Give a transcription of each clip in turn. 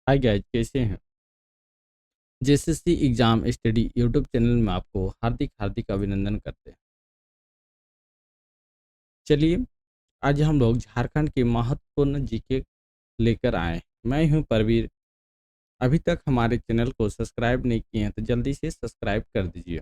Hi guys, कैसे हैं? JSSC exam study YouTube channel में आपको हार्दिक हार्दिक अभिनंदन करते हैं। चलिए, आज हम लोग झारखंड के महत्वपूर्ण जीके लेकर आए हैं। मैं हूं परवीर। अभी तक हमारे चैनल को सब्सक्राइब नहीं किए हैं तो जल्दी से सब्सक्राइब कर दीजिए।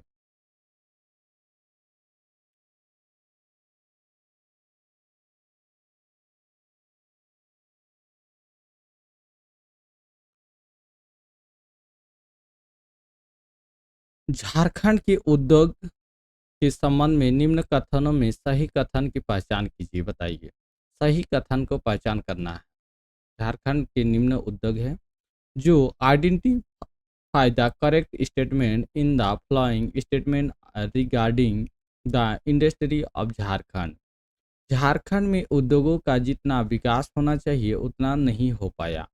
झारखंड के उद्योग के संबंध में निम्न कथनों में सही कथन की पहचान कीजिए। बताइए, सही कथन को पहचान करना है। झारखंड के निम्न उद्योग है जो identify the correct statement in the following statement regarding the industry of Jharkhand। Jharkhand में उद्योगों का जितना विकास होना चाहिए उतना नहीं हो पाया।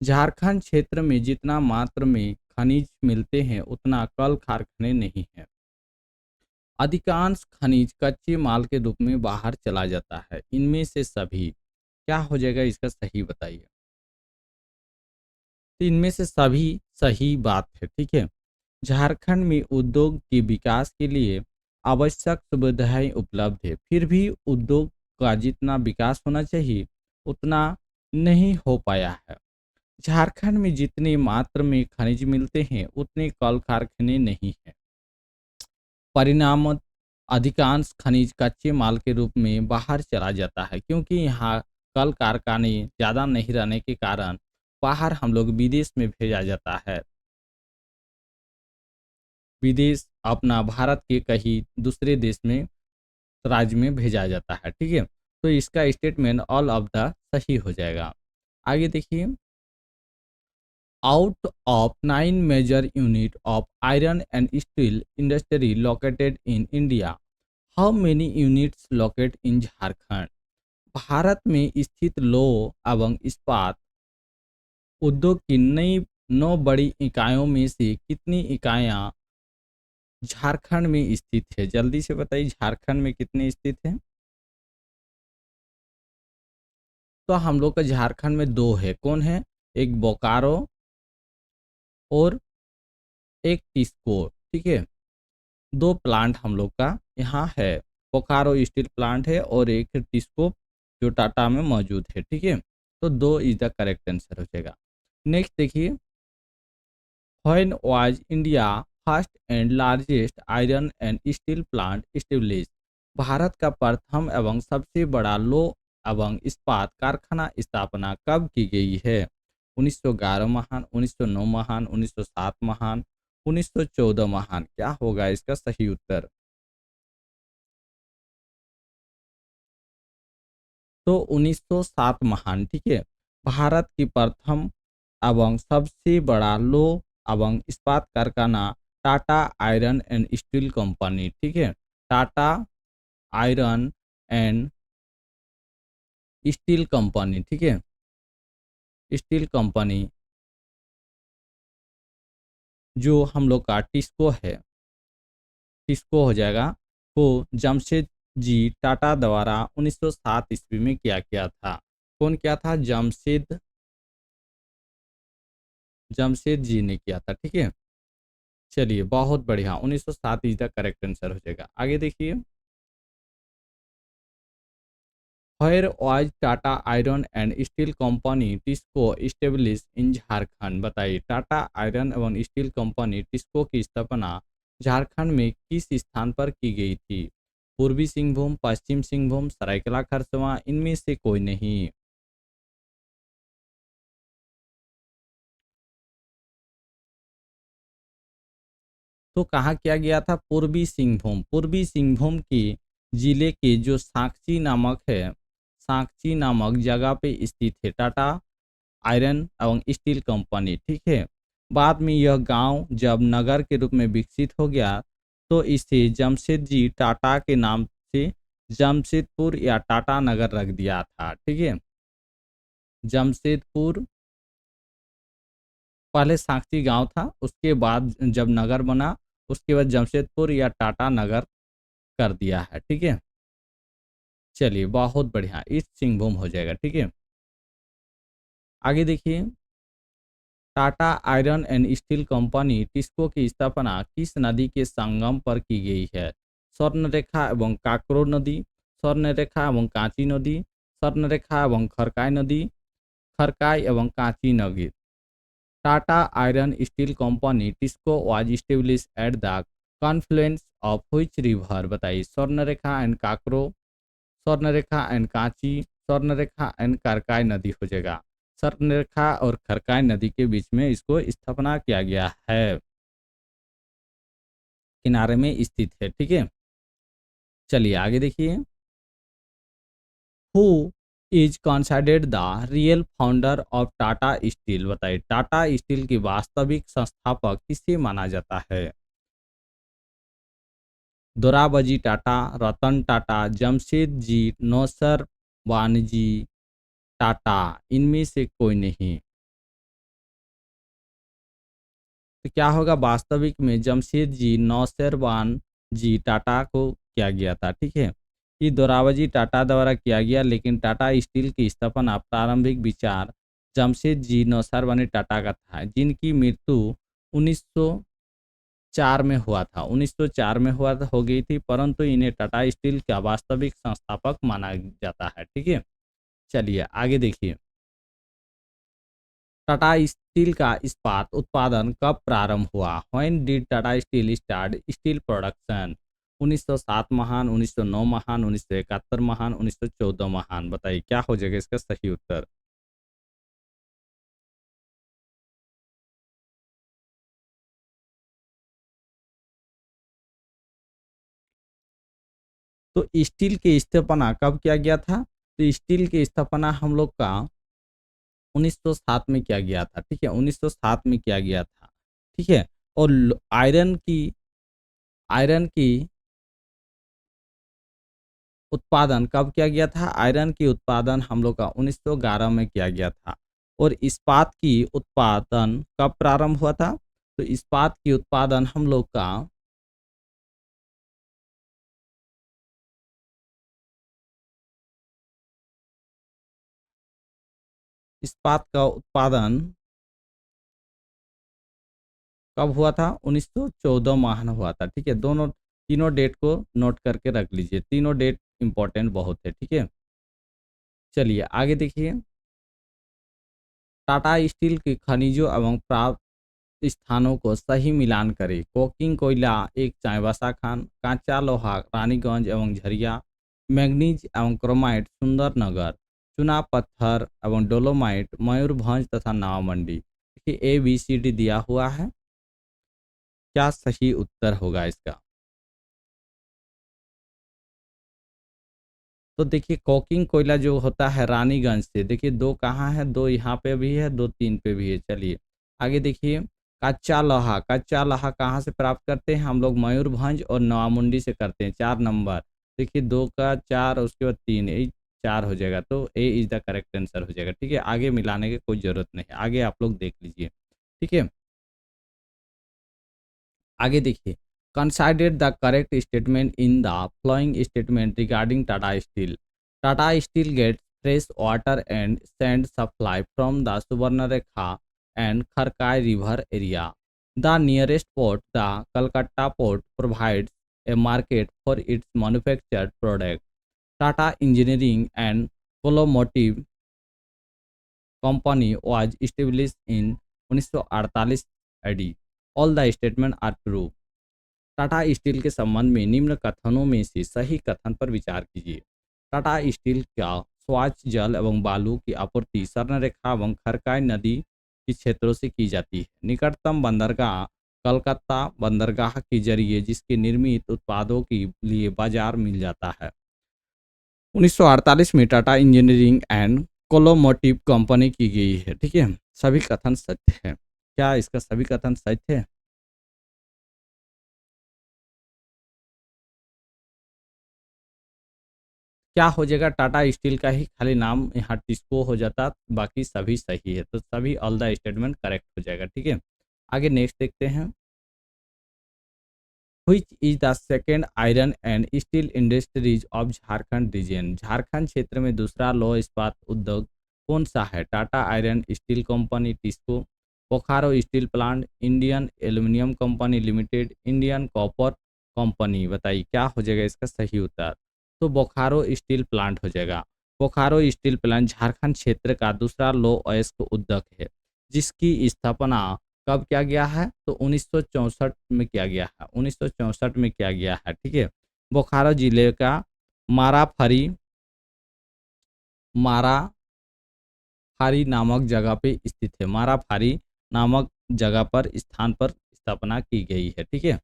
झारखंड क्षेत्र में जितना मात्रा में खनिज मिलते हैं उतना कल कारखाने नहीं है। अधिकांश खनिज कच्चे माल के रूप में बाहर चला जाता है। इनमें से सभी क्या हो जाएगा, इसका सही बताइए। तो इनमें से सभी सही बात है, ठीक है। झारखंड में उद्योग के विकास के लिए आवश्यक सुविधाएं उपलब्ध है, फिर भी उद्योग का जितना विकास होना चाहिए उतना नहीं हो पाया है। झारखंड में जितनी मात्रा में खनिज मिलते हैं उतने कल कारखाने नहीं हैं। परिणाम अधिकांश खनिज कच्चे माल के रूप में बाहर चला जाता है, क्योंकि यहाँ कल कारखाने ज़्यादा नहीं रहने के कारण बाहर हम लोग विदेश में भेजा जाता है। विदेश अपना भारत के कहीं दूसरे देश में राज्य में भेजा जाता है, ठीक है। तो इसका स्टेटमेंट ऑल ऑफ द सही हो जाएगा। आगे देखिए, out of 9 major unit of iron and steel industry located in India, how many units locate in Jharkhand. Bharat में स्थित लौह एवं इस्पात उद्योग की नई 9 बड़ी इकाइयों में से कितनी इकाइयां झारखंड में स्थित है? जल्दी से बताइए, झारखंड में कितने स्थित है? तो हम लोग का झारखंड में दो है। कौन है? एक बोकारो और एक टिस्को, ठीक है। दो प्लांट हम लोग का यहाँ है। बोकारो स्टील प्लांट है और एक टिस्को जो टाटा में मौजूद है, ठीक है। तो दो इज द करेक्ट आंसर हो जाएगा। नेक्स्ट देखिए, when was India first and largest iron and steel plant establish. Bharat का प्रथम एवं सबसे बड़ा लौह एवं इस्पात कारखाना स्थापना कब की गई है? 1911 महान, 1909 महान, 1907 महान, 1914 महान। क्या होगा इसका सही उत्तर? तो 1907 महान, ठीक है। भारत की प्रथम एवं सबसे बड़ा लौह एवं इस्पात कारखाना Tata iron and steel company, ठीक है। Tata iron and steel company, ठीक है। स्टील कंपनी जो हम लोग का टिस्को है, टिस्को हो जाएगा, को जमशेद जी टाटा द्वारा 1907 ईस्वी में किया गया था। कौन किया था? जमशेद जी ने किया था, ठीक है। चलिए, बहुत बढ़िया, 1907 इज द करेक्ट आंसर हो जाएगा। आगे देखिए, where was Tata iron and steel company TISCO establish in Jharkhand. बताइए, टाटा आयरन एवं स्टील कंपनी टिस्को की स्थापना झारखंड में किस स्थान पर की गई थी? पूर्वी सिंहभूम, पश्चिम सिंहभूम, सरायकेला खरसावां, इनमें से कोई नहीं। तो कहाँ किया गया था? पूर्वी सिंहभूम। पूर्वी सिंहभूम के जिले के जो साकची नामक है, साकची नामक जगह पे स्थित है टाटा आयरन एवं स्टील कंपनी, ठीक है। बाद में यह गांव जब नगर के रूप में विकसित हो गया तो इसे जमशेदजी टाटा के नाम से जमशेदपुर या टाटा नगर रख दिया था, ठीक है। जमशेदपुर पहले साकची गांव था, उसके बाद जब नगर बना उसके बाद जमशेदपुर या टाटा नगर कर दिया है, ठीक है। चलिए, बहुत बढ़िया, ईस्ट सिंहभूम हो जाएगा, ठीक है। आगे देखिए, Tata iron and steel company TISCO की स्थापना किस नदी के संगम पर की गई है? स्वर्णरेखा एवं काकरो नदी, स्वर्णरेखा एवं कांची नदी, स्वर्णरेखा एवं खरकाई नदी, खरकाई एवं कांची नदी। Tata iron steel company TISCO was established at the Confluence of which river? बताइए। स्वर्णरेखा एंड काकरो, स्वर्णरेखा एंड कांची, स्वर्णरेखा एंड करकाई नदी हो जाएगा। स्वर्णरेखा और खरकाई नदी के बीच में इसको स्थापना किया गया है, किनारे में स्थित है। ठीक है, चलिए आगे देखिए। Who is considered the real founder of Tata steel? बताइए। टाटा स्टील की वास्तविक संस्थापक किसे माना जाता है? दोराबजी टाटा, रतन टाटा, जमशेदजी नौसर वानजी टाटा, इनमें से कोई नहीं। तो क्या होगा? वास्तविक में जमशेदजी नौशेरवान जी टाटा को किया गया था। ठीक है, ये दोराबजी टाटा द्वारा किया गया, लेकिन टाटा स्टील की स्थापना प्रारंभिक विचार जमशेदजी नौशेरवानी टाटा का था, जिनकी मृत्यु 1904 में हुआ था। 1904 में हो गई थी, परंतु इन्हें टाटा स्टील का वास्तविक संस्थापक माना जाता है। ठीक है, चलिए आगे देखिए। टाटा स्टील का इस्पात उत्पादन कब प्रारंभ हुआ? When did Tata steel start steel production? 1907 महान, 1909 महान, 1971 महान, 1914 महान। बताइए क्या हो जाएगा इसका सही उत्तर? तो स्टील की स्थापना कब किया गया था? तो स्टील की स्थापना हम लोग का 1907 में किया गया था। ठीक है, 1907 में किया गया था। ठीक है, और आयरन की उत्पादन कब किया गया था? आयरन की उत्पादन हम लोग का 1911 में किया गया था। और इस्पात की उत्पादन कब प्रारंभ हुआ था? तो इस्पात की उत्पादन हम लोग का इस्पात का उत्पादन कब हुआ था? 1914 महान हुआ था। ठीक है, दोनों तीनों डेट को नोट करके रख लीजिए, तीनों डेट इंपॉर्टेंट बहुत है। ठीक है, चलिए आगे देखिए। टाटा स्टील के खनिजों एवं प्राप्त स्थानों को सही मिलान करें। कोकिंग कोयला एक चाईबासा खान, कांचा लोहा रानीगंज एवं झरिया, मैग्नीज एवं क्रोमाइट सुंदरनगर, चुना पत्थर एवं डोलोमाइट मयूरभंज तथा नावमंडी। देखिए ए बी सी डी दिया हुआ है, क्या सही उत्तर होगा इसका? तो देखिए कोकिंग कोयला जो होता है रानीगंज से, देखिए दो कहाँ है, दो यहाँ पे भी है, दो तीन पे भी है। चलिए आगे देखिए। कच्चा लोहा कहाँ से प्राप्त करते हैं हम लोग? मयूरभंज और नवामुंडी से करते हैं। 4 नंबर, देखिए दो का चार, उसके बाद तीन, ये चार हो जाएगा। तो ए इज द करेक्ट आंसर हो जाएगा। ठीक है, आगे मिलाने की कोई जरूरत नहीं है, आगे आप लोग देख लीजिए। ठीक है, आगे देखिए। Considered the correct statement in the following statement regarding Tata steel. Tata steel gets fresh water and sand supply from the Subarnarekha and Kharkai river area. The nearest port, the Calcutta port, provides a market for its manufactured product. Tata Engineering and Colomotive Company was established in 1948 AD. All the statements are true. Tata steel के संबंध में निम्न कथनों में से सही कथन पर विचार कीजिए। टाटा स्टील का स्वच्छ जल एवं बालू की आपूर्ति स्वर्णरेखा एवं खरकाई नदी के क्षेत्रों से की जाती है। निकटतम बंदरगाह कलकत्ता बंदरगाह के जरिए जिसके निर्मित उत्पादों के लिए बाजार मिल जाता है। 1948 में टाटा इंजीनियरिंग एंड कोलोमोटिव कंपनी की गई है। ठीक है, सभी कथन सत्य है। क्या इसका सभी कथन सत्य है? क्या हो जाएगा? टाटा स्टील का ही खाली नाम यहाँ टिस्को हो जाता, बाकी सभी सही है। तो सभी ऑल द स्टेटमेंट करेक्ट हो जाएगा। ठीक है, आगे नेक्स्ट देखते हैं। Which is the second iron and steel industries of Jharkhand region? Jharkhand क्षेत्र में दूसरा लौह इस्पात उद्योग कौन सा है? Tata iron steel company TISCO, Bokaro steel plant, Indian aluminium company limited, Indian copper company. बताइए क्या हो जाएगा इसका सही उत्तर। तो बोकारो स्टील प्लांट हो जाएगा। बोकारो स्टील प्लांट झारखंड क्षेत्र का दूसरा लो अयस्क उद्योग है, जिसकी स्थापना कब किया गया है, तो 1964 में किया गया है। 1964 में किया गया है, ठीक है। बोकारो जिले का माराफरी माराफारी नामक जगह पे स्थित है। माराफारी नामक जगह पर स्थान पर स्थापना की गई है, ठीक है।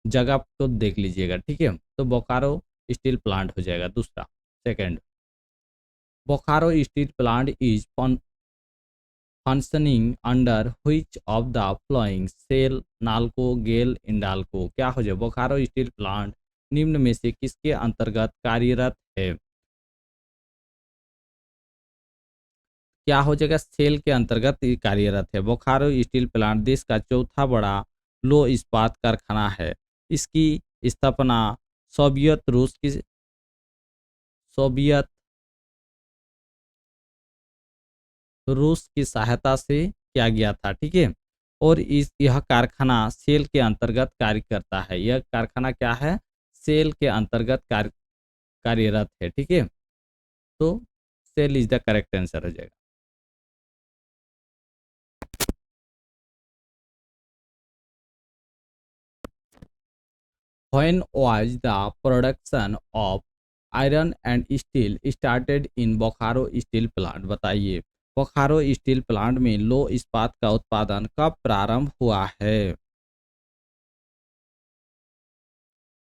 जगह को देख लीजिएगा, ठीक है। तो बोकारो स्टील प्लांट हो जाएगा दूसरा। Second, Bokaro steel plant is functioning under which of the following SAIL NALCO GAIL INDALCO. क्या हो जाए, बोकारो स्टील प्लांट निम्न में से किसके अंतर्गत कार्यरत है। क्या हो जाएगा, सेल के अंतर्गत ये कार्यरत है। बोकारो स्टील प्लांट देश का चौथा बड़ा लो इस्पात कारखाना है। इसकी स्थापना सोवियत रूस की सहायता से किया गया था, ठीक है। और यह कारखाना सेल के अंतर्गत कार्य करता है। यह कारखाना क्या है, सेल के अंतर्गत कार्यरत है, ठीक है। तो SAIL is the correct answer हो जाएगा। When was the production of iron and steel started in Bokaro steel plant. बताइए बोकारो स्टील प्लांट में लो इस्पात का उत्पादन कब प्रारंभ हुआ है।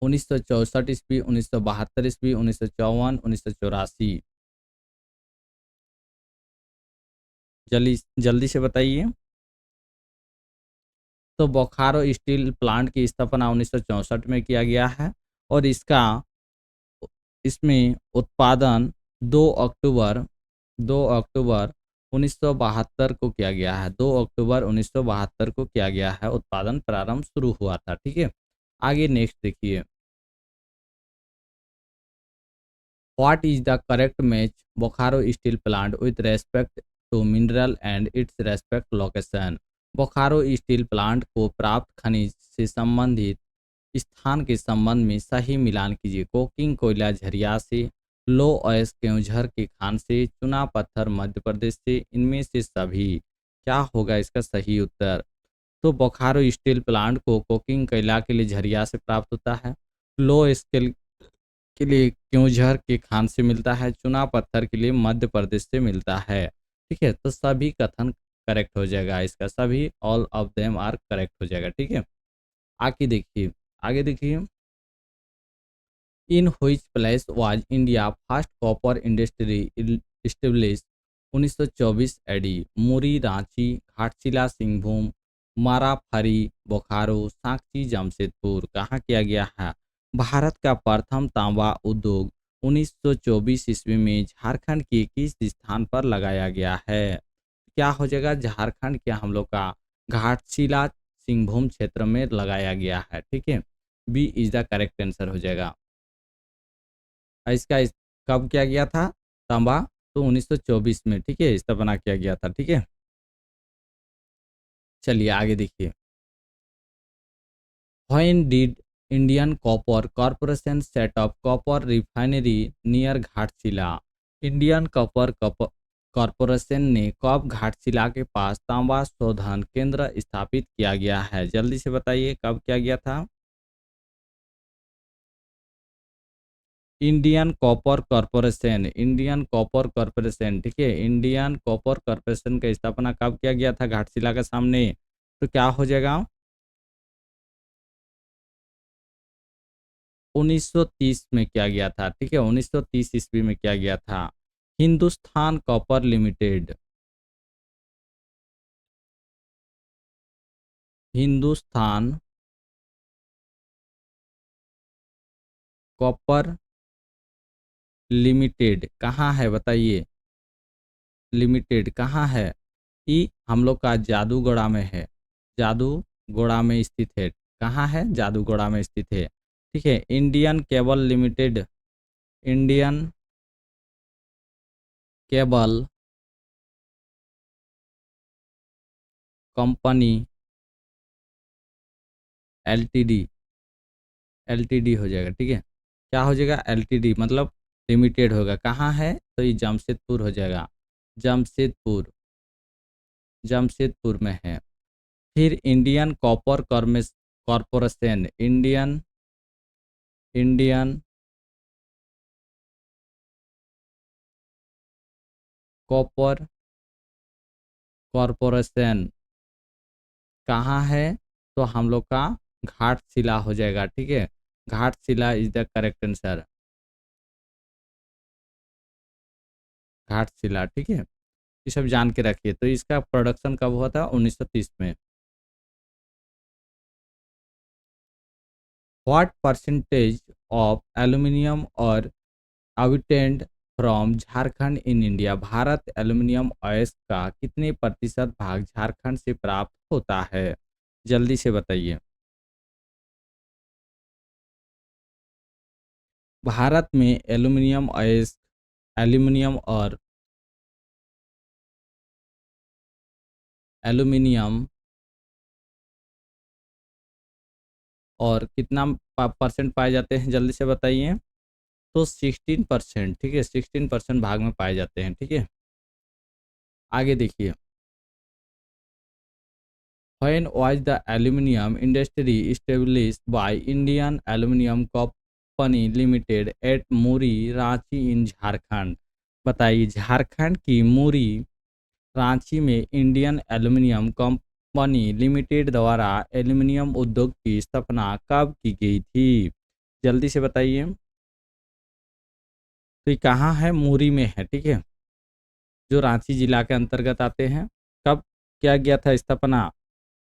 1964 ईस्वी, 1972 ईस्वी, 1954, 1984। जल्दी जल्दी से बताइए। तो बोकारो स्टील प्लांट की स्थापना 1964 में किया गया है और इसमें उत्पादन 2 अक्टूबर 2 अक्टूबर 1972 को किया गया है। 2 अक्टूबर 1972 को किया गया है, उत्पादन प्रारंभ शुरू हुआ था, ठीक है। आगे नेक्स्ट देखिए। What is the correct match Bokaro steel plant with respect to mineral and its respect location. Bokaro steel plant को प्राप्त खनिज से संबंधित स्थान के संबंध में सही मिलान कीजिए। कोकिंग कोयला झरिया से, लो अयस्क केवझर के खान से, चुना पत्थर मध्य प्रदेश से, इनमें से सभी। क्या होगा इसका सही उत्तर। तो बोकारो स्टील प्लांट को कोकिंग कोयला के लिए झरिया से प्राप्त होता है, लो स्केल के लिए केवझर के खान से मिलता है, चुना पत्थर के लिए मध्य प्रदेश से मिलता है, ठीक है। तो सभी कथन करेक्ट हो जाएगा इसका, सभी all of them are correct हो जाएगा, ठीक है। आगे देखिए। In which place was India first copper industry establish 1924 AD. Muri Ranchi, Ghatshila Singhbhum, Marafari Bokaro, Sanchi Jamshedpur. कहाँ किया गया है। भारत का प्रथम तांबा उद्योग 1924 ईस्वी में झारखंड के किस स्थान पर लगाया गया है। क्या हो जाएगा, झारखंड के हम लोग का घाटशिला सिंहभूम क्षेत्र में लगाया गया है, ठीक है। B is the correct answer हो जाएगा। कब किया गया था तांबा, तो 1924 में, ठीक है, स्थापना किया गया था, ठीक है। चलिए आगे देखिए। When did Indian copper corporation set up copper refinery near Ghatshila. Indian copper corporation ने कब घाटशिला के पास तांबा शोधन केंद्र स्थापित किया गया है। जल्दी से बताइए कब किया गया था। इंडियन कॉपर कॉर्पोरेशन, ठीक है। इंडियन कॉपर कॉर्पोरेशन का स्थापना कब किया गया था घाटशिला के सामने। तो क्या हो जाएगा, 1930 में किया गया था, ठीक है। 1930 ईस्वी में किया गया था। Hindustan copper limited, Hindustan copper limited कहाँ है बताइए। लिमिटेड कहाँ है, ई हम लोग का जादूगोड़ा में है। जादूगोड़ा में स्थित है। कहाँ है, जादूगोड़ा में स्थित है, ठीक है। Indian cable limited, Indian cable company LTD, LTD हो जाएगा, ठीक है। क्या हो जाएगा? एलटीडी मतलब लिमिटेड होगा। कहाँ है? तो ये जमशेदपुर हो जाएगा। जमशेदपुर, जमशेदपुर में है। फिर Indian copper corporation, Indian Indian copper corporation कहाँ है? तो हम लोग का घाटशिला हो जाएगा, ठीक है। Ghatshila is the correct answer, Ghatshila, ठीक है। ये सब जान के रखिए। तो इसका प्रोडक्शन कब हुआ था? 1930 में। व्हाट परसेंटेज ऑफ एल्यूमिनियम और obtained from Jharkhand in India? Bharat aluminium अयस्क का कितने प्रतिशत भाग झारखंड से प्राप्त होता है? जल्दी से बताइए। भारत में एल्यूमिनियम अयस्क, एल्यूमिनियम और एल्यूमिनियम और कितना परसेंट पाए जाते हैं? जल्दी से बताइए। तो 16%, ठीक है। 16% भाग में पाए जाते हैं, ठीक है। आगे देखिए। When was the aluminum industry established by Indian Aluminum Company Limited at Muri Ranchi in Jharkhand? बताइए, झारखंड की मुरी रांची में इंडियन एल्यूमिनियम कंपनी लिमिटेड द्वारा एल्यूमिनियम उद्योग की स्थापना कब की गई थी? जल्दी से बताइए। तो ये कहाँ है? मुरी में है, ठीक है, जो रांची जिला के अंतर्गत आते हैं। कब किया गया था स्थापना?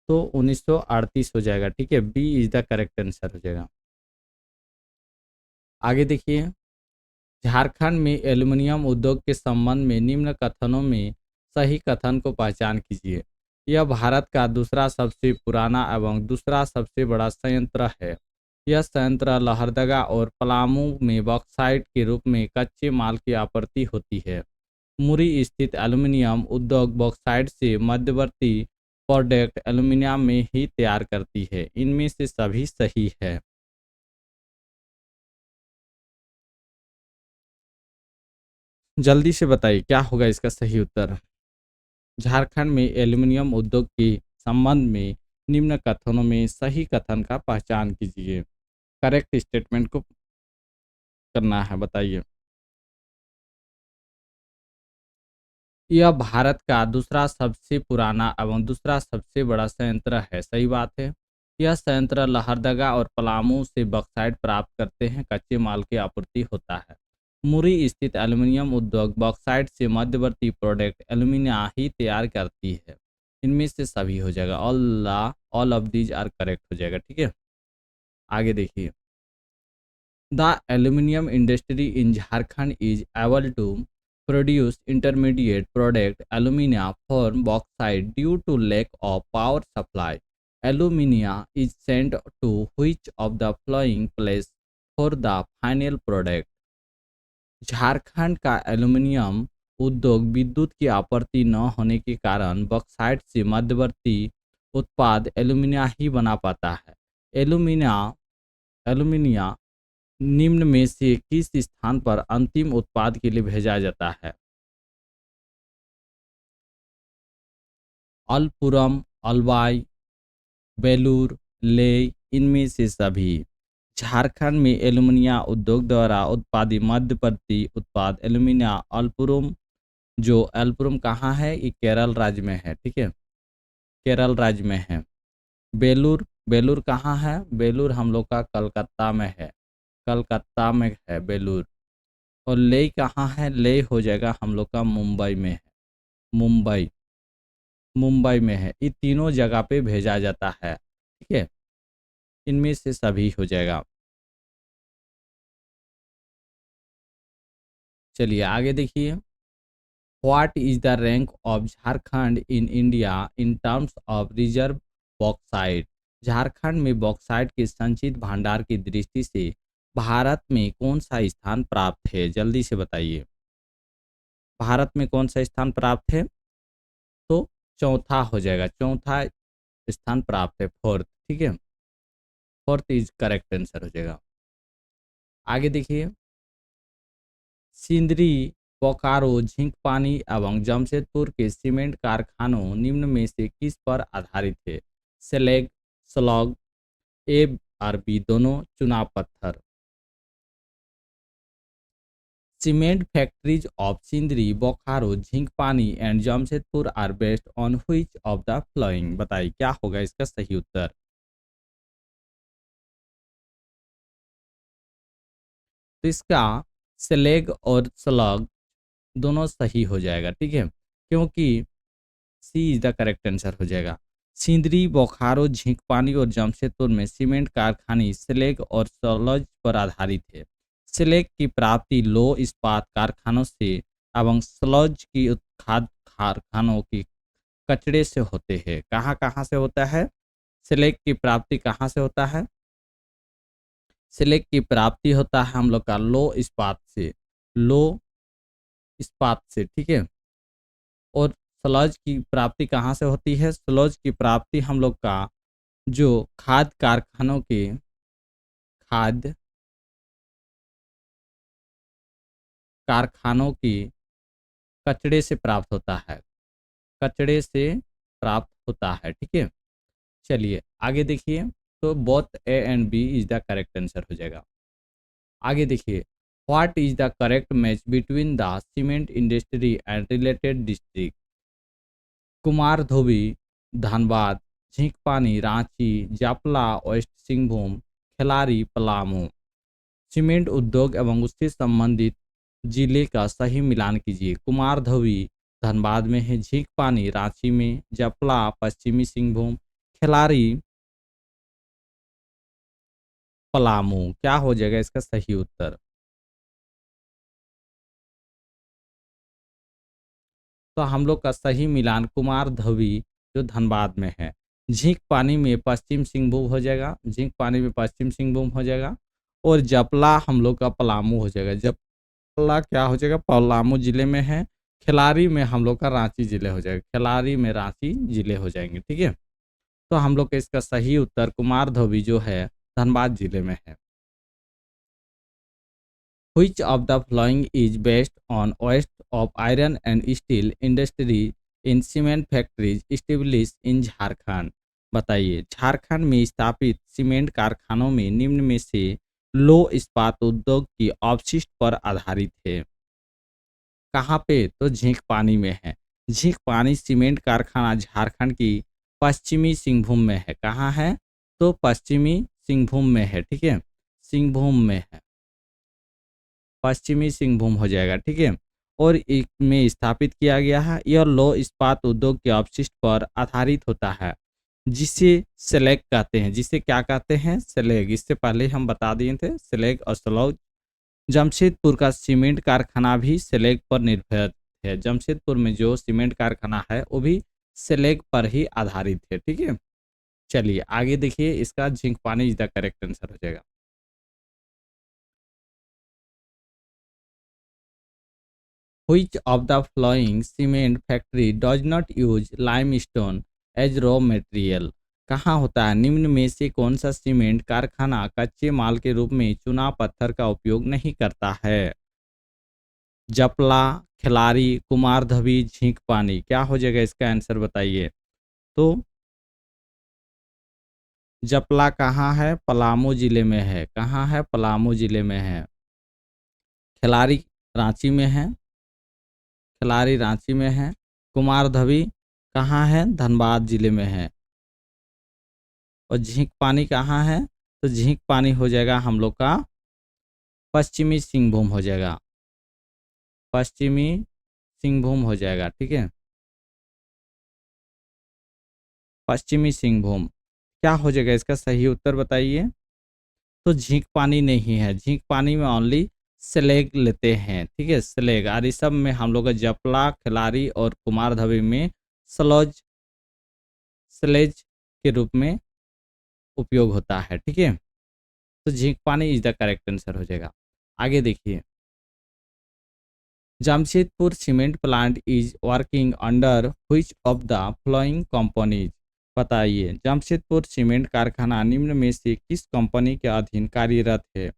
तो 1938 हो जाएगा, ठीक है। B is the correct answer हो जाएगा। आगे देखिए। झारखंड में एल्यूमिनियम उद्योग के संबंध में निम्न कथनों में सही कथन को पहचान कीजिए। यह भारत का दूसरा सबसे पुराना एवं दूसरा सबसे बड़ा संयंत्र है। यह संयंत्र लहरदगा और पलामू में बॉक्साइट के रूप में कच्चे माल की आपूर्ति होती है। मुरी स्थित एल्यूमिनियम उद्योग बॉक्साइट से मध्यवर्ती प्रोडक्ट एल्यूमिनियम में ही तैयार करती है। इनमें से सभी सही है। जल्दी से बताइए क्या होगा इसका सही उत्तर। झारखंड में एल्यूमिनियम उद्योग के संबंध में निम्न कथनों में सही कथन का पहचान कीजिए। करेक्ट स्टेटमेंट को करना है, बताइए। यह भारत का दूसरा सबसे पुराना एवं दूसरा सबसे बड़ा संयंत्र है। सही बात है। यह संयंत्र लहरदगा और पलामू से बॉक्साइट प्राप्त करते हैं। कच्चे माल की आपूर्ति होता है। मुरी स्थित एल्यूमिनियम उद्योग बॉक्साइट से मध्यवर्ती प्रोडक्ट एल्यूमिनिया ही तैयार करती है। इनमें से सभी हो जाएगा। All of these are correct हो जाएगा, ठीक है। आगे देखिए। The aluminum industry in Jharkhand is able to produce intermediate product alumina from bauxite due to lack of power supply. Alumina is sent to which of the following place for the final product? Jharkhand का aluminium उद्योग विद्युत की आपूर्ति न होने के कारण bauxite से मध्यवर्ती उत्पाद एल्यूमिनिया ही बना पाता है। एल्यूमिनिया एल्यूमिनिया निम्न में से किस स्थान पर अंतिम उत्पाद के लिए भेजा जाता है? अलपुरम, अलवाई, बेलूर, ले, इनमें से सभी। झारखंड में एल्यूमिनिया उद्योग द्वारा उत्पादित मध्यवर्ती उत्पाद एल्यूमिनिया अलपुरम, जो अलपुरम कहाँ है? ये केरल राज्य में है, ठीक है। केरल राज्य में है। बेलूर, बेलूर कहाँ है? बेलूर हम लोग का कलकत्ता में है। कलकत्ता में है बेलूर। और लेह कहाँ है? लेह हो जाएगा हम लोग का मुंबई में है। मुंबई, मुंबई में है। ये तीनों जगह पे भेजा जाता है, ठीक है। इनमें से सभी हो जाएगा। चलिए आगे देखिए। What is the rank of Jharkhand in India in terms of reserve bauxite? Jharkhand में बॉक्साइट के संचित भंडार की दृष्टि से भारत में कौन सा स्थान प्राप्त है? जल्दी से बताइए। भारत में कौन सा स्थान प्राप्त है? तो चौथा हो जाएगा, चौथा स्थान प्राप्त है, फोर्थ। ठीक है, फोर्थ इज करेक्ट आंसर हो जाएगा। आगे देखिए, सिंदरी, बोकारो, झींकपानी एवं जमशेदपुर के सीमेंट कारखानों निम्न में से किस पर आधारित है? स्लैग, स्लॉग, ए और बी दोनों, चुनाव पत्थर। Cement factories of Sindri, Bokaro, Jhinkpani and Jamshedpur are based on which of the following? बताइए क्या होगा इसका सही उत्तर? तो इसका स्लैग और स्लॉग दोनों सही हो जाएगा। ठीक है, क्योंकि सी इज द करेक्ट आंसर हो जाएगा। सिंदरी, बोकारो, झींकपानी और जमशेदपुर में सीमेंट कारखाने स्लैग और सलज पर आधारित है। स्लैग की प्राप्ति लो इस्पात कारखानों से एवं सलज की खाद कारखानों की कचड़े से होते हैं। कहाँ कहाँ से होता है? स्लैग की प्राप्ति कहाँ से होता है? स्लैग की प्राप्ति होता है हम लोग का लो इस्पात से, लो इस्पात से। ठीक है, और स्लज की प्राप्ति कहाँ से होती है? स्लज की प्राप्ति हम लोग का जो खाद्य कारखानों के खाद्य कारखानों की कचड़े से प्राप्त होता है, कचड़े से प्राप्त होता है। ठीक है, चलिए आगे देखिए। तो both A and B is the correct answer हो जाएगा। आगे देखिए, what is the correct match between the cement industry and related district? Kumardhubi, Dhanbad, Jhinkpani, Ranchi, Japla, west Singhbhum, Khelari, Palamu. Cement उद्योग एवं उससे संबंधित जिले का सही मिलान कीजिए। कुमार धोबी धनबाद में है, झींकपानी रांची में, जपला पश्चिमी सिंहभूम, खिलारी पलामू। क्या हो जाएगा इसका सही उत्तर? तो हम लोग का सही मिलान कुमार धोबी जो धनबाद में है, झींक पानी में पश्चिम सिंहभूम हो जाएगा, झींक पानी में पश्चिम सिंहभूम हो जाएगा, और जपला हम लोग का पलामू हो जाएगा। जपला क्या हो जाएगा? पलामू जिले में है। खिलारी में हम लोग का रांची जिले हो जाएगा, खिलारी में रांची जिले हो जाएंगे। ठीक है, तो हम लोग का इसका सही उत्तर कुमार धोबी जो है धनबाद जिले में है। Which of the following is based on waste of iron and steel industry in cement factories established in Jharkhand? बताइए, झारखंड में स्थापित सीमेंट कारखानों में निम्न में से लो इस्पात उद्योग की अपशिष्ट पर आधारित है। कहाँ पे? तो झींक पानी में है। झींक पानी सीमेंट कारखाना झारखंड की पश्चिमी सिंहभूम में है। कहाँ है? तो पश्चिमी सिंहभूम में है। ठीक है, सिंहभूम में है, पश्चिमी सिंहभूम हो जाएगा। ठीक है, और इसमें स्थापित किया गया है। यह लो इस्पात उद्योग के अपशिष्ट पर आधारित होता है, जिसे स्लैग कहते हैं। जिसे क्या कहते हैं? स्लैग। इससे पहले हम बता दिए थे स्लैग और स्लॉग। जमशेदपुर का सीमेंट कारखाना भी स्लैग पर निर्भर है। जमशेदपुर में जो सीमेंट कारखाना है वो भी स्लैग पर ही आधारित है। ठीक है, चलिए आगे देखिए, इसका झींक पानी इज द करेक्ट आंसर हो जाएगा। Which of the following cement factory does not use limestone as raw material? कहाँ होता है? निम्न में से कौन सा सीमेंट कारखाना कच्चे माल के रूप में चुना पत्थर का उपयोग नहीं करता है? जपला, खिलारी, कुमारधबी, झींक पानी। क्या हो जाएगा इसका आंसर बताइए? तो जपला कहाँ है? पलामू जिले में है। कहाँ है? पलामू जिले में है। खिलारी रांची में है, खिलारी रांची में है। कुमारधबी कहाँ है? धनबाद जिले में है। और झींक पानी कहाँ है? तो झींक पानी हो जाएगा हम लोग का पश्चिमी सिंहभूम हो जाएगा, पश्चिमी सिंहभूम हो जाएगा। ठीक है, पश्चिमी सिंहभूम। क्या हो जाएगा इसका सही उत्तर बताइए? तो झींक पानी नहीं है, झींक पानी में ओनली स्लेग लेते हैं। ठीक है, स्लेग। और इस सब में हम लोग का जपला, खिलारी और कुमारधबी में स्लज स्लेज के रूप में उपयोग होता है। ठीक है, तो झींक पानी इज द करेक्ट आंसर हो जाएगा। आगे देखिए, Jamshedpur cement plant is working under which of the following companies? बताइए, जमशेदपुर सीमेंट कारखाना निम्न में से किस कंपनी के अधीन कार्यरत है?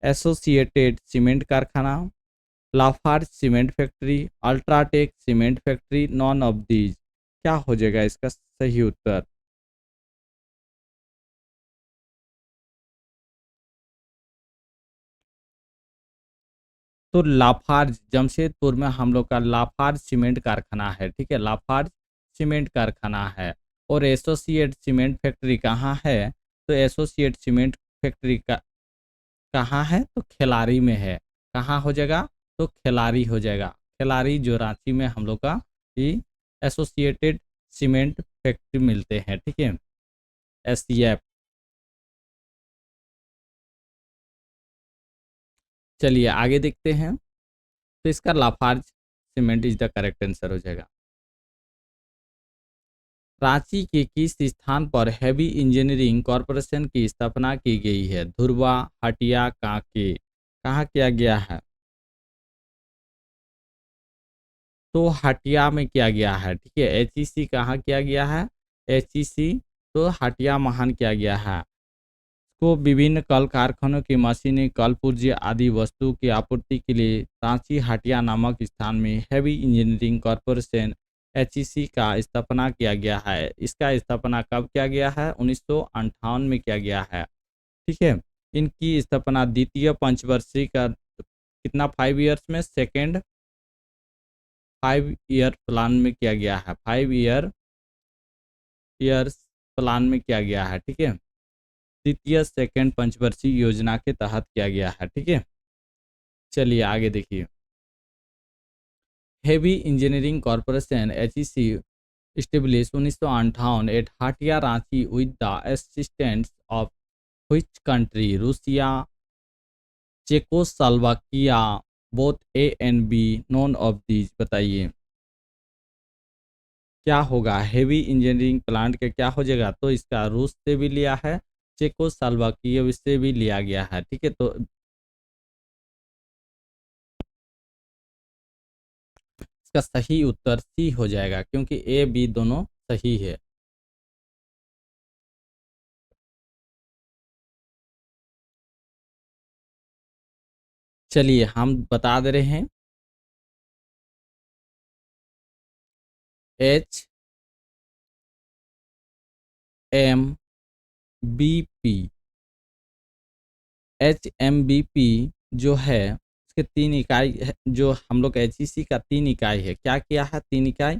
एसोसिएटेड सीमेंट कारखाना, Lafarge cement factory, UltraTech cement factory, non of these. क्या हो जाएगा इसका सही उत्तर? तो लाफार्ज, जमशेदपुर में हम लोग का लाफार्ज सीमेंट कारखाना है, ठीक है, लाफार्ज सीमेंट कारखाना है। और एसोसिएट सीमेंट फैक्ट्री कहाँ है? तो एसोसिएट सीमेंट फैक्ट्री का कहाँ है? तो खिलाड़ी में है। कहाँ हो जाएगा? तो खिलाड़ी हो जाएगा। खिलाड़ी जो रांची में हम लोग का ये एसोसिएटेड सीमेंट फैक्ट्री मिलते हैं, ठीक है, एससीएफ। चलिए आगे देखते हैं। तो इसका Lafarge cement is the correct answer हो जाएगा। रांची के किस स्थान पर हैवी इंजीनियरिंग कॉरपोरेशन की स्थापना की गई है? धुर्वा, हटिया, कांके। कहाँ किया गया है? तो हटिया में किया गया है, ठीक है। एचईसी कहाँ किया गया है? एचईसी तो हटिया महान किया गया है। को विभिन्न कल कारखानों की मशीनें, कल पुर्जे आदि वस्तु की आपूर्ति के लिए रांची हटिया नामक स्थान में हैवी इंजीनियरिंग कॉरपोरेशन एचईसी का स्थापना किया गया है। इसका स्थापना कब किया गया है? 1958 में किया गया है, ठीक है। इनकी स्थापना द्वितीय पंचवर्षीय का कितना 5 ईयर्स में, सेकेंड 5 ईयर प्लान में किया गया है, 5 ईयर्स प्लान में किया गया है, ठीक है। द्वितीय सेकेंड पंचवर्षीय योजना के तहत किया गया है, ठीक है। चलिए आगे देखिए। Heavy engineering corporation HEC established 1958 at Hatia Ranchi with the assistance of which country? Russia, Czechoslovakia, both A and B, none of these. बताइए क्या होगा? हेवी इंजीनियरिंग प्लांट के क्या हो जाएगा? तो इसका रूस से भी लिया है, चेकोस्लोवाकिया से भी लिया गया है, ठीक है। तो इसका सही उत्तर सी हो जाएगा, क्योंकि ए बी दोनों सही है। चलिए हम बता दे रहे हैं। H M B P, H M B P जो है उसके 3 इकाई जो हम लोग एचईसी का 3 इकाई है। क्या किया है? 3 इकाई।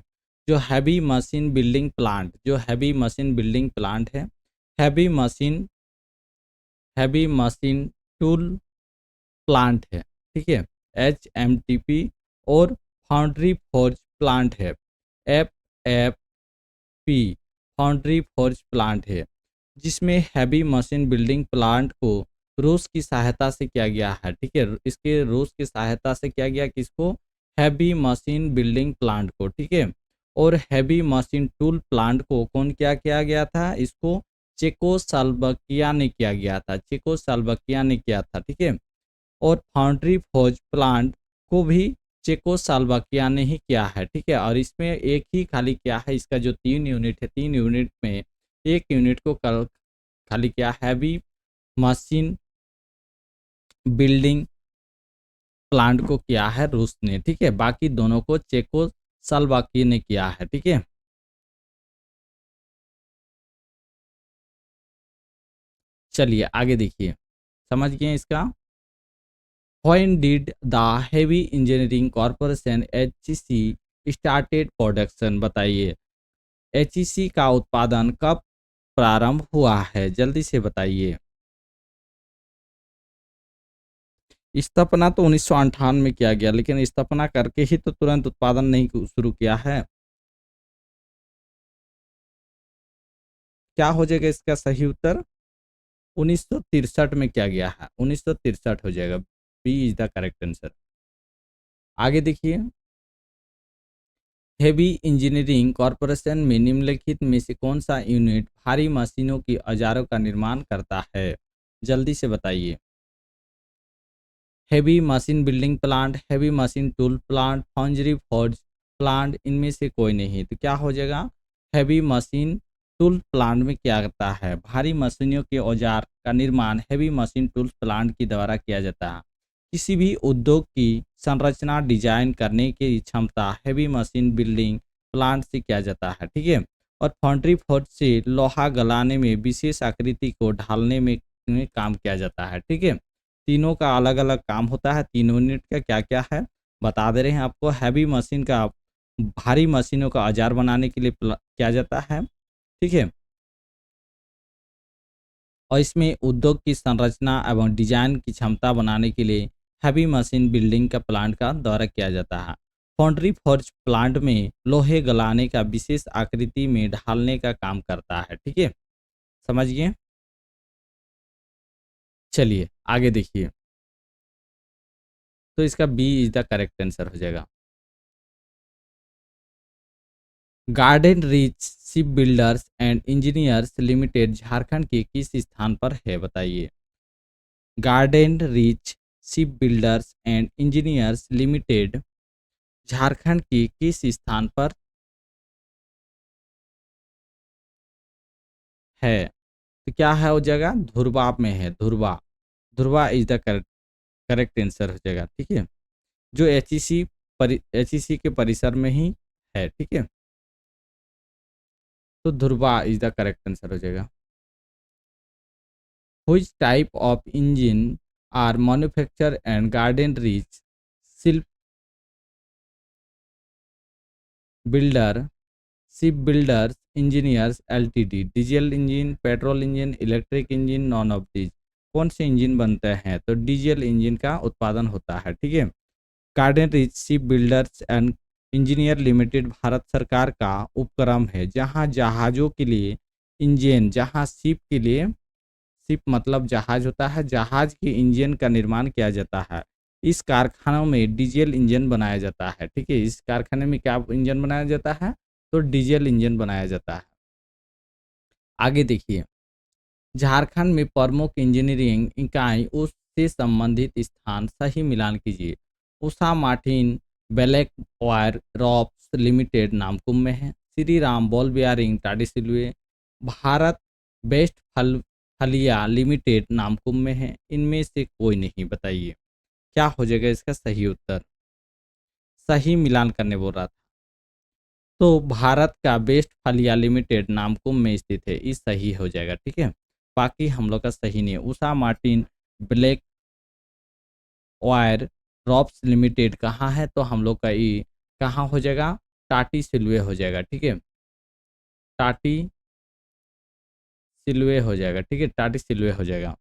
जो हैवी मशीन बिल्डिंग प्लांट, जो हैवी मशीन बिल्डिंग प्लांट है, heavy machine heavy machine tool plant है, ठीक है, एच एम टी पी। और फाउंड्री फोर्ज प्लांट है, F F P, foundry forge plant है। जिसमें हैवी मशीन बिल्डिंग प्लांट को रूस की सहायता से किया गया है, ठीक है। इसके रूस की सहायता से किया गया किसको? हैवी मशीन बिल्डिंग प्लांट को, ठीक है। और हैवी मशीन टूल प्लांट को कौन क्या किया गया था? इसको चेकोस्लोवाकिया ने किया गया था, चेकोस्लोवाकिया ने किया था, ठीक है। और फाउंड्री फोर्ज प्लांट को भी चेकोस्लोवाकिया ने ही किया है, ठीक है। और इसमें एक ही खाली क्या है, इसका जो 3 यूनिट है, 3 यूनिट में एक यूनिट को कल खाली क्या, हैवी मशीन बिल्डिंग प्लांट को किया है रूस ने, ठीक है। बाकी दोनों को चेकोस्लोवाकिया ने किया है, ठीक है। चलिए आगे देखिए, समझ गए इसका। When did the heavy engineering corporation HEC started production? बताइए HEC का उत्पादन कब प्रारंभ हुआ है? जल्दी से बताइए। स्थापना तो 1958 में किया गया, लेकिन स्थापना करके ही तो तुरंत उत्पादन नहीं शुरू किया है। क्या हो जाएगा इसका सही उत्तर? 1963 में किया गया है, 1963 हो जाएगा। B is the correct answer. आगे देखिए। हेवी इंजीनियरिंग कॉरपोरेशन में निम्नलिखित में से कौन सा यूनिट भारी मशीनों की औजारों का निर्माण करता है? जल्दी से बताइए। Heavy machine building plant, heavy machine tool plant, foundry forge plant, इनमें से कोई नहीं। तो क्या हो जाएगा, हैवी मशीन टूल प्लांट में क्या करता है, भारी मशीनों के औजार का निर्माण हैवी मशीन टूल प्लांट के द्वारा किया जाता है। किसी भी उद्योग की संरचना डिजाइन करने की क्षमता हैवी मशीन बिल्डिंग प्लांट से किया जाता है, ठीक है। और फाउंड्री फोर्ज से लोहा गलाने में विशेष आकृति को ढालने में काम किया जाता है, ठीक है। तीनों का अलग अलग काम होता है। तीनों यूनिट का क्या क्या है बता दे रहे हैं आपको। हैवी मशीन का भारी मशीनों का औजार बनाने के लिए किया जाता है, ठीक है। और इसमें उद्योग की संरचना एवं डिजाइन की क्षमता बनाने के लिए हैवी मशीन बिल्डिंग का प्लांट का दौरा किया जाता है। फाउंड्री फोर्ज प्लांट में लोहे गलाने का विशेष आकृति में ढालने का काम करता है, ठीक है। समझिए। चलिए आगे देखिए। तो इसका B is the correct answer हो जाएगा। Garden reach ship builders and engineers limited Jharkhand के किस स्थान पर है, बताइए। Garden reach ship builders and engineers limited Jharkhand के किस स्थान पर है। तो क्या है वो जगह, धुरवा में है। Dhurwa, Dhurwa is the correct answer हो जाएगा, ठीक है। जो एचईसी के परिसर में ही है, ठीक है। तो Dhurwa is the correct answer हो जाएगा। Which type of engine are manufactured and Garden Reach Ship Builder Shipbuilders Engineers Ltd, diesel engine, petrol engine, electric engine, non of these. कौन से इंजन बनते हैं, तो डीजल इंजन का उत्पादन होता है, ठीक है। Garden rich ship builders and engineer limited Bharat सरकार का उपक्रम है जहां जहाज़ों के लिए इंजन, जहां शिप के लिए, शिप मतलब जहाज होता है, जहाज के इंजन का निर्माण किया जाता है। इस कारखानों में डीजल इंजन बनाया जाता है, ठीक है। इस कारखाने में क्या इंजन बनाया जाता है, तो डीजल इंजन बनाया जाता है। आगे देखिए। झारखंड में प्रमुख इंजीनियरिंग इकाई उससे संबंधित स्थान सही मिलान कीजिए। Usha Martin black wire ropes limited Namkum में है। Shri Ram ball bearing Tatisilwai, Bharat best फलिया लिमिटेड नामकुम में है। इनमें से कोई नहीं, बताइए क्या हो जाएगा इसका सही उत्तर। सही मिलान करने बोल रहा था, तो भारत का बेस्ट फलिया लिमिटेड नामकुम में स्थित है, इस सही हो जाएगा, ठीक है। बाकी हम लोग का सही नहीं है। Usha Martin black wire ropes limited कहाँ है, तो हम लोग का ये कहाँ हो जाएगा, टाटी सिलवे हो जाएगा, ठीक है। टाटी सिलवे हो जाएगा, ठीक है। टाटी सिलवे हो जाएगा।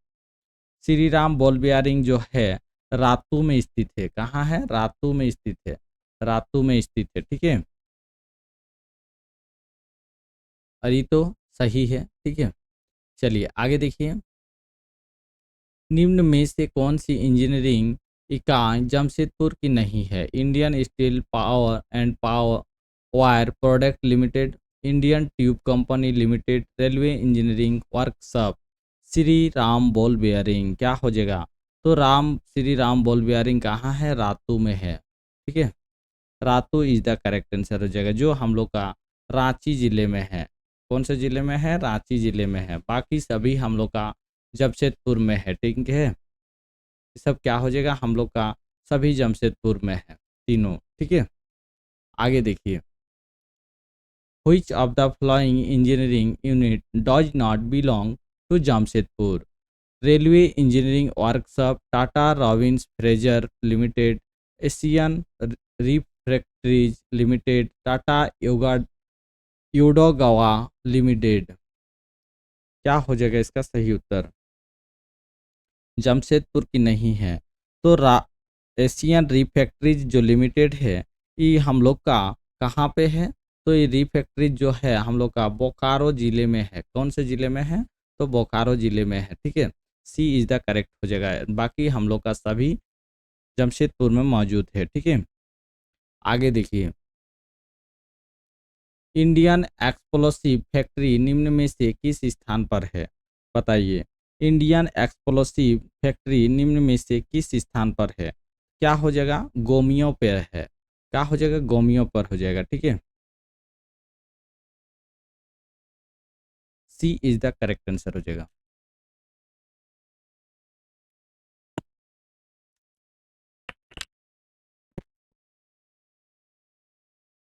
श्री राम बॉल बियरिंग जो है रातू में स्थित है। कहाँ है, रातू में स्थित है। रातू में स्थित है, ठीक है। और ये तो सही है, ठीक है। चलिए आगे देखिए। निम्न में से कौन सी इंजीनियरिंग इकाई जमशेदपुर की नहीं है। Indian steel power and power wire product limited, Indian tube company limited, railway engineering workshop, Shri Ram ball bearing. क्या हो जाएगा, तो श्री राम बॉल बियरिंग कहाँ है, रातू में है, ठीक है। Ratu is the correct answer हो जाएगा, जो हम लोग का रांची जिले में है। कौन से जिले में है, रांची जिले में है। बाकी सभी हम लोग का जमशेदपुर में है, ठीक है। सब क्या हो जाएगा, हम लोग का सभी जमशेदपुर में है, तीनों, ठीक है। आगे देखिए। Which of the following engineering unit does not belong to Jamshedpur? Railway engineering workshop, Tata Robins Fraser limited, Asian refractories limited, Tata Yodogawa limited. क्या हो जाएगा इसका सही उत्तर, जमशेदपुर की नहीं है। तो एशियन रिफैक्ट्रीज जो लिमिटेड है, ये हम लोग का कहाँ पे है, तो ये रिफैक्ट्रीज जो है हम लोग का बोकारो जिले में है। कौन से जिले में है, तो बोकारो जिले में है, ठीक है। सी इज द करेक्ट हो जाएगा। बाकी हम लोग का सभी जमशेदपुर में मौजूद है, ठीक है। आगे देखिए। इंडियन एक्सप्लोसिव फैक्ट्री निम्न में से किस स्थान पर है, बताइए। इंडियन एक्सप्लोसिव फैक्ट्री निम्न में से किस स्थान पर है? क्या हो जाएगा? गोमियों पर है। क्या हो जाएगा? गोमियों पर हो जाएगा। ठीक है, सी इज द करेक्ट आंसर हो जाएगा।